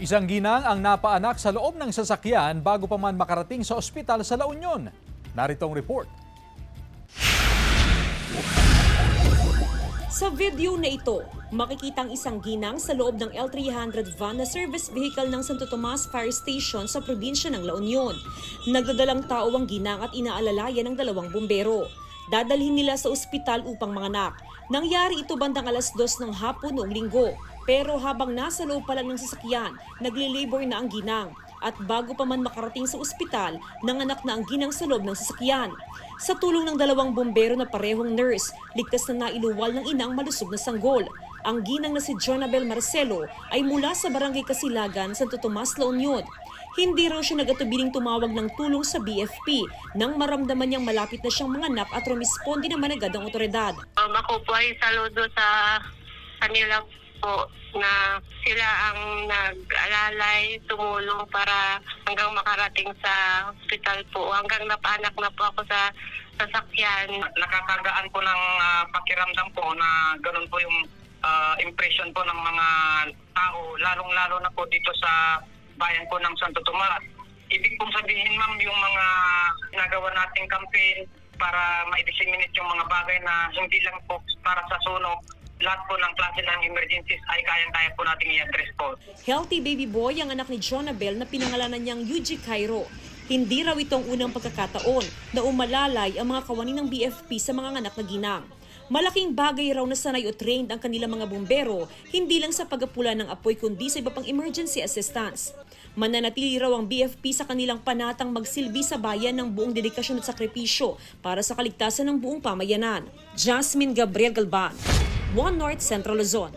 Isang ginang ang napaanak sa loob ng sasakyan bago pa man makarating sa ospital sa La Union. Narito ang report. Sa video na ito, makikitang isang ginang sa loob ng L300 van na service vehicle ng Santo Tomas Fire Station sa probinsya ng La Union. Nagdadalang tao ang ginang at inaalalayan ng dalawang bumbero. Dadalhin nila sa ospital upang manganak. Nangyari ito bandang alas 2 ng hapon noong linggo. Pero habang nasa loob pa lang ng sasakyan, nagli-labor na ang ginang. At bago pa man makarating sa ospital, nanganak na ang ginang sa loob ng sasakyan. Sa tulong ng dalawang bumbero na parehong nurse, ligtas na nailuwal ng inang malusog na sanggol. Ang ginang na si Jonabel Marcelo ay mula sa Barangay Kasilagan, Santo Tomas, La Union. Hindi raw siya nagatubiling tumawag ng tulong sa BFP nang maramdaman niyang malapit na siyang manganak at rumisponde naman agad ang otoridad. Ako po ay saludo sa kanila po na sila ang nag-alalay, tumulong para hanggang makarating sa hospital po. Hanggang napaanak na po ako sa sasakyan. Nakakagaan po ng pakiramdam po na ganun po yung impression po ng mga tao, lalong-lalo na po dito sa bayan po ng Santo Tomas. Ibig pong sabihin, ma'am, yung mga nagawa nating campaign para ma-disseminate yung mga bagay na hindi lang po para sa sunog, lahat po ng klase ng emergencies ay kayang-kaya po nating i-address po. Healthy baby boy ang anak ni Jonabel na pinangalanan niyang Yuji Cairo. Hindi raw itong unang pagkakataon na umalalay ang mga kawani ng BFP sa mga anak na ginang. Malaking bagay raw na sanay o trained ang kanilang mga bumbero, hindi lang sa pagapula ng apoy kundi sa iba pang emergency assistance. Mananatili raw ang BFP sa kanilang panatang magsilbi sa bayan ng buong dedikasyon at sakripisyo para sa kaligtasan ng buong pamayanan. Jasmine Gabriel Galban, One North Central Luzon.